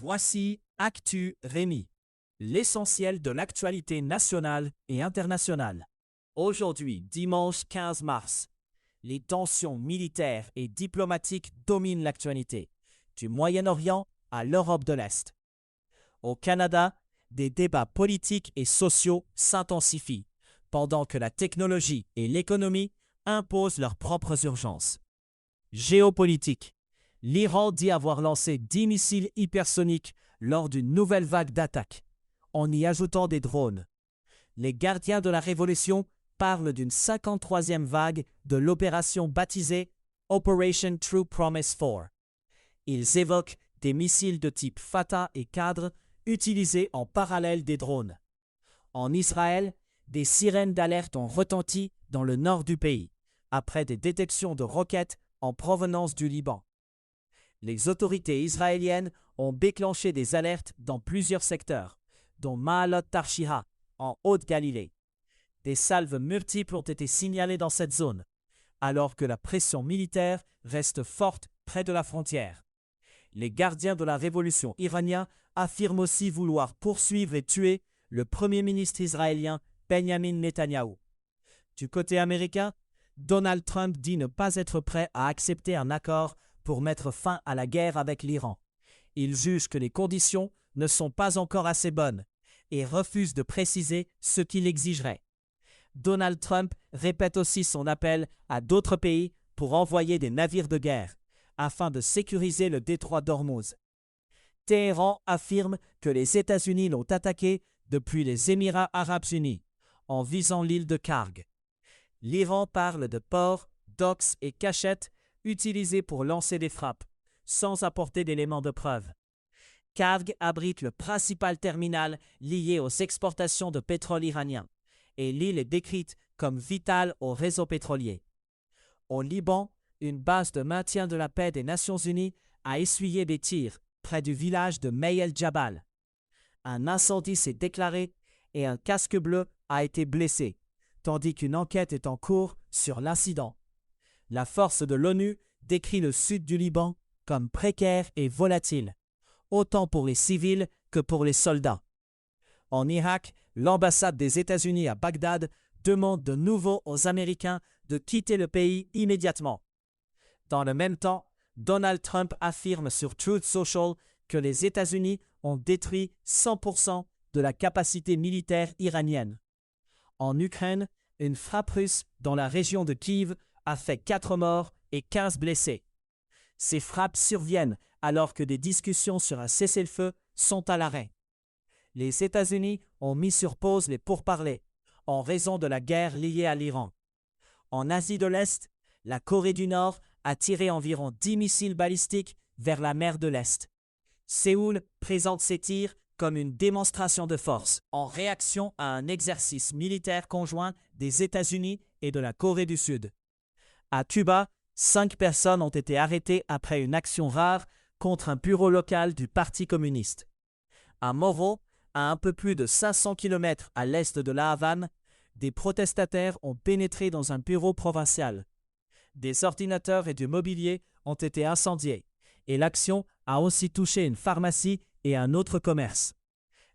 Voici Actu Rémi, l'essentiel de l'actualité nationale et internationale. Aujourd'hui, dimanche 15 mars, les tensions militaires et diplomatiques dominent l'actualité, du Moyen-Orient à l'Europe de l'Est. Au Canada, des débats politiques et sociaux s'intensifient, pendant que la technologie et l'économie imposent leurs propres urgences. Géopolitique. L'Iran dit avoir lancé 10 missiles hypersoniques lors d'une nouvelle vague d'attaques, en y ajoutant des drones. Les gardiens de la Révolution parlent d'une 53e vague de l'opération baptisée Operation True Promise 4. Ils évoquent des missiles de type Fatah et Qadr utilisés en parallèle des drones. En Israël, des sirènes d'alerte ont retenti dans le nord du pays, après des détections de roquettes en provenance du Liban. Les autorités israéliennes ont déclenché des alertes dans plusieurs secteurs, dont Ma'alot Tarshiha, en Haute-Galilée. Des salves multiples ont été signalées dans cette zone, alors que la pression militaire reste forte près de la frontière. Les gardiens de la révolution iranienne affirment aussi vouloir poursuivre et tuer le premier ministre israélien Benjamin Netanyahou. Du côté américain, Donald Trump dit ne pas être prêt à accepter un accord pour mettre fin à la guerre avec l'Iran. Il juge que les conditions ne sont pas encore assez bonnes et refuse de préciser ce qu'il exigerait. Donald Trump répète aussi son appel à d'autres pays pour envoyer des navires de guerre afin de sécuriser le détroit d'Ormuz. Téhéran affirme que les États-Unis l'ont attaqué depuis les Émirats arabes unis en visant l'île de Karg. L'Iran parle de ports, docks et cachettes utilisés pour lancer des frappes, sans apporter d'éléments de preuve. Karg abrite le principal terminal lié aux exportations de pétrole iranien, et l'île est décrite comme vitale au réseau pétrolier. Au Liban, une base de maintien de la paix des Nations Unies a essuyé des tirs près du village de May el-Jabal. Un incendie s'est déclaré et un casque bleu a été blessé, tandis qu'une enquête est en cours sur l'incident. La force de l'ONU décrit le sud du Liban comme précaire et volatile, autant pour les civils que pour les soldats. En Irak, l'ambassade des États-Unis à Bagdad demande de nouveau aux Américains de quitter le pays immédiatement. Dans le même temps, Donald Trump affirme sur Truth Social que les États-Unis ont détruit 100% de la capacité militaire iranienne. En Ukraine, une frappe russe dans la région de Kiev a fait 4 morts et 15 blessés. Ces frappes surviennent alors que des discussions sur un cessez-le-feu sont à l'arrêt. Les États-Unis ont mis sur pause les pourparlers en raison de la guerre liée à l'Iran. En Asie de l'Est, la Corée du Nord a tiré environ 10 missiles balistiques vers la mer de l'Est. Séoul présente ces tirs comme une démonstration de force en réaction à un exercice militaire conjoint des États-Unis et de la Corée du Sud. À Cuba, 5 personnes ont été arrêtées après une action rare contre un bureau local du Parti communiste. À Moro, à un peu plus de 500 km à l'est de La Havane, des protestataires ont pénétré dans un bureau provincial. Des ordinateurs et du mobilier ont été incendiés, et l'action a aussi touché une pharmacie et un autre commerce.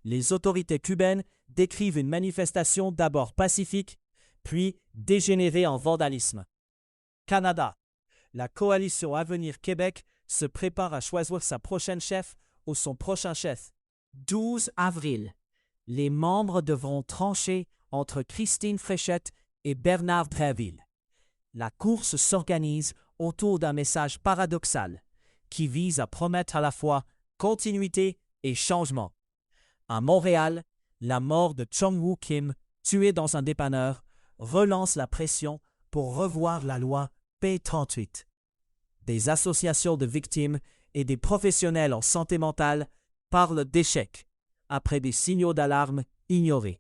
Les autorités cubaines décrivent une manifestation d'abord pacifique, puis dégénérée en vandalisme. Canada. La coalition Avenir Québec se prépare à choisir sa prochaine chef ou son prochain chef. 12 avril. Les membres devront trancher entre Christine Fréchette et Bernard Dréville. La course s'organise autour d'un message paradoxal qui vise à promettre à la fois continuité et changement. À Montréal, la mort de Chung-Woo Kim, tué dans un dépanneur, relance la pression pour revoir la loi P38. Des associations de victimes et des professionnels en santé mentale parlent d'échec après des signaux d'alarme ignorés.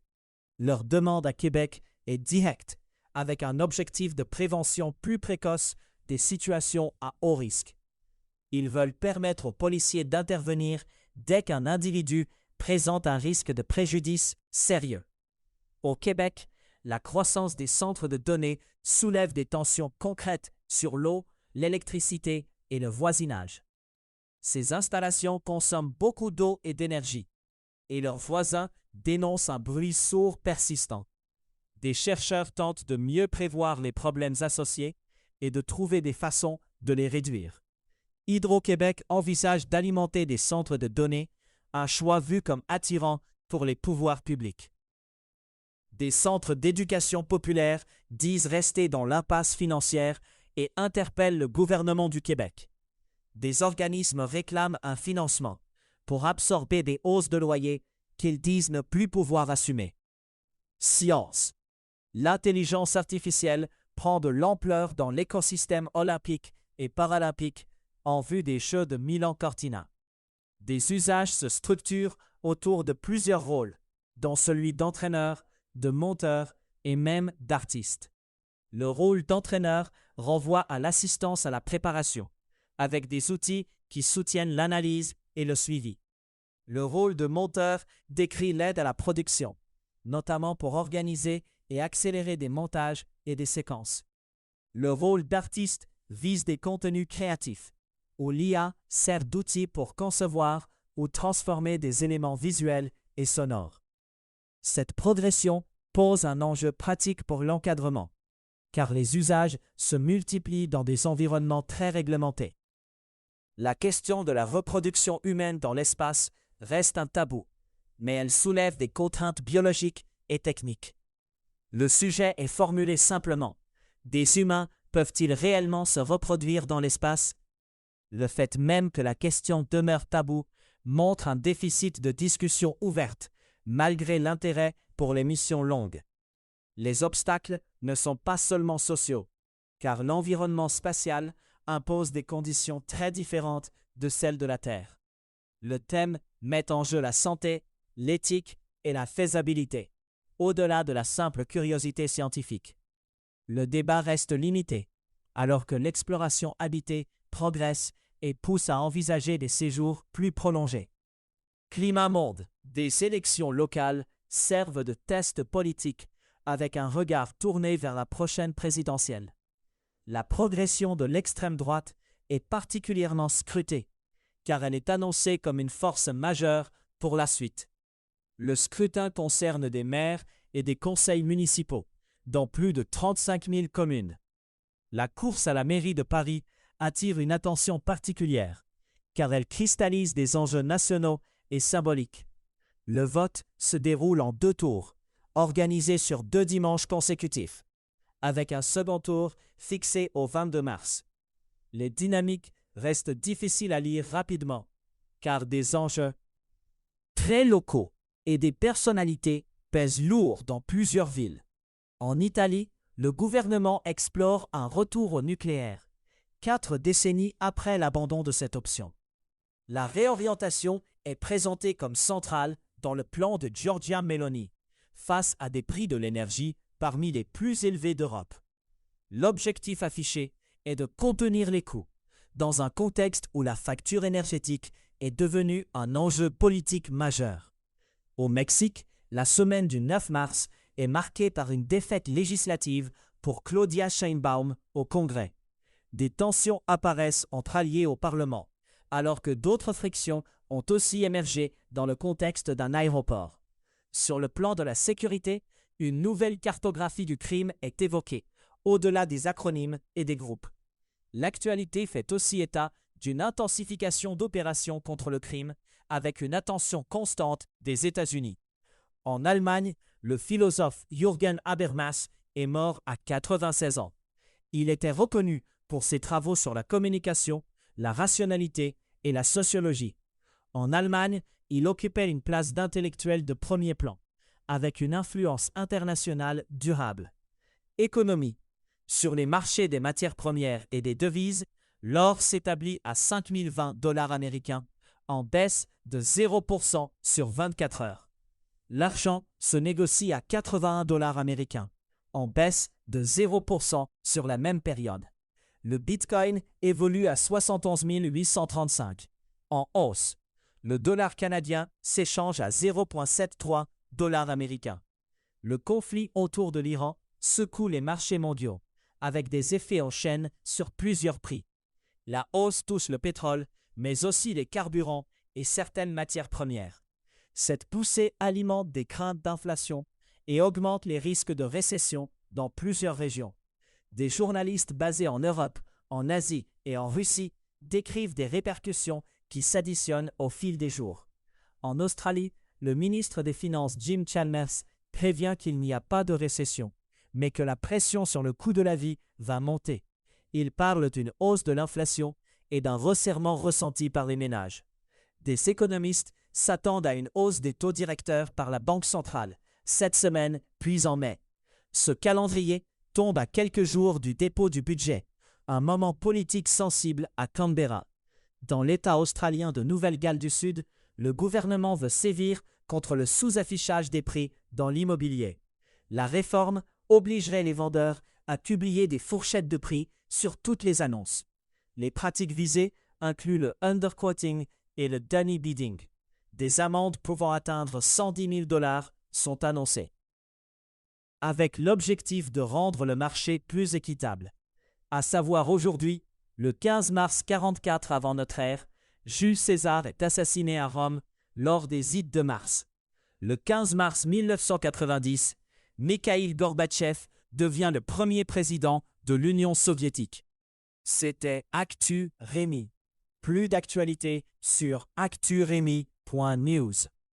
Leur demande à Québec est directe, avec un objectif de prévention plus précoce des situations à haut risque. Ils veulent permettre aux policiers d'intervenir dès qu'un individu présente un risque de préjudice sérieux. Au Québec, la croissance des centres de données soulève des tensions concrètes sur l'eau, l'électricité et le voisinage. Ces installations consomment beaucoup d'eau et d'énergie, et leurs voisins dénoncent un bruit sourd persistant. Des chercheurs tentent de mieux prévoir les problèmes associés et de trouver des façons de les réduire. Hydro-Québec envisage d'alimenter des centres de données, un choix vu comme attirant pour les pouvoirs publics. Des centres d'éducation populaire disent rester dans l'impasse financière et interpellent le gouvernement du Québec. Des organismes réclament un financement pour absorber des hausses de loyer qu'ils disent ne plus pouvoir assumer. Science. L'intelligence artificielle prend de l'ampleur dans l'écosystème olympique et paralympique en vue des Jeux de Milan-Cortina. Des usages se structurent autour de plusieurs rôles, dont celui d'entraîneur, de monteur et même d'artiste. Le rôle d'entraîneur renvoie à l'assistance à la préparation, avec des outils qui soutiennent l'analyse et le suivi. Le rôle de monteur décrit l'aide à la production, notamment pour organiser et accélérer des montages et des séquences. Le rôle d'artiste vise des contenus créatifs, où l'IA sert d'outil pour concevoir ou transformer des éléments visuels et sonores. Cette progression pose un enjeu pratique pour l'encadrement, car les usages se multiplient dans des environnements très réglementés. La question de la reproduction humaine dans l'espace reste un tabou, mais elle soulève des contraintes biologiques et techniques. Le sujet est formulé simplement. Des humains peuvent-ils réellement se reproduire dans l'espace? Le fait même que la question demeure taboue montre un déficit de discussion ouverte, malgré l'intérêt pour les missions longues. Les obstacles ne sont pas seulement sociaux, car l'environnement spatial impose des conditions très différentes de celles de la Terre. Le thème met en jeu la santé, l'éthique et la faisabilité, au-delà de la simple curiosité scientifique. Le débat reste limité, alors que l'exploration habitée progresse et pousse à envisager des séjours plus prolongés. Climat monde. Des élections locales servent de test politique avec un regard tourné vers la prochaine présidentielle. La progression de l'extrême droite est particulièrement scrutée, car elle est annoncée comme une force majeure pour la suite. Le scrutin concerne des maires et des conseils municipaux, dans plus de 35 000 communes. La course à la mairie de Paris attire une attention particulière, car elle cristallise des enjeux nationaux et symboliques. Le vote se déroule en 2 tours, organisés sur 2 dimanches consécutifs, avec un second tour fixé au 22 mars. Les dynamiques restent difficiles à lire rapidement, car des enjeux très locaux et des personnalités pèsent lourd dans plusieurs villes. En Italie, le gouvernement explore un retour au nucléaire, 4 décennies après l'abandon de cette option. La réorientation est présentée comme centrale dans le plan de Giorgia Meloni, face à des prix de l'énergie parmi les plus élevés d'Europe. L'objectif affiché est de contenir les coûts, dans un contexte où la facture énergétique est devenue un enjeu politique majeur. Au Mexique, la semaine du 9 mars est marquée par une défaite législative pour Claudia Sheinbaum au Congrès. Des tensions apparaissent entre alliés au Parlement, alors que d'autres frictions ont aussi émergé dans le contexte d'un aéroport. Sur le plan de la sécurité, une nouvelle cartographie du crime est évoquée, au-delà des acronymes et des groupes. L'actualité fait aussi état d'une intensification d'opérations contre le crime, avec une attention constante des États-Unis. En Allemagne, le philosophe Jürgen Habermas est mort à 96 ans. Il était reconnu pour ses travaux sur la communication, la rationalité et la sociologie. En Allemagne, il occupait une place d'intellectuel de premier plan, avec une influence internationale durable. Économie. Sur les marchés des matières premières et des devises, l'or s'établit à 5 020 $ américains, en baisse de 0% sur 24 heures. L'argent se négocie à 81 $ américains, en baisse de 0% sur la même période. Le Bitcoin évolue à 71 835, en hausse. Le dollar canadien s'échange à 0,73 $ américains. Le conflit autour de l'Iran secoue les marchés mondiaux, avec des effets en chaîne sur plusieurs prix. La hausse touche le pétrole, mais aussi les carburants et certaines matières premières. Cette poussée alimente des craintes d'inflation et augmente les risques de récession dans plusieurs régions. Des journalistes basés en Europe, en Asie et en Russie décrivent des répercussions qui s'additionnent au fil des jours. En Australie, le ministre des Finances Jim Chalmers prévient qu'il n'y a pas de récession, mais que la pression sur le coût de la vie va monter. Il parle d'une hausse de l'inflation et d'un resserrement ressenti par les ménages. Des économistes s'attendent à une hausse des taux directeurs par la Banque centrale, cette semaine puis en mai. Ce calendrier tombe à quelques jours du dépôt du budget, un moment politique sensible à Canberra. Dans l'État australien de Nouvelle-Galles du Sud, le gouvernement veut sévir contre le sous-affichage des prix dans l'immobilier. La réforme obligerait les vendeurs à publier des fourchettes de prix sur toutes les annonces. Les pratiques visées incluent le underquoting et le dummy bidding. Des amendes pouvant atteindre 110 000 $ sont annoncées. Avec l'objectif de rendre le marché plus équitable. À savoir aujourd'hui, le 15 mars 44 avant notre ère, Jules César est assassiné à Rome lors des Ides de mars. Le 15 mars 1990, Mikhaïl Gorbatchev devient le premier président de l'Union soviétique. C'était Actu Rémi. Plus d'actualités sur acturemi.news.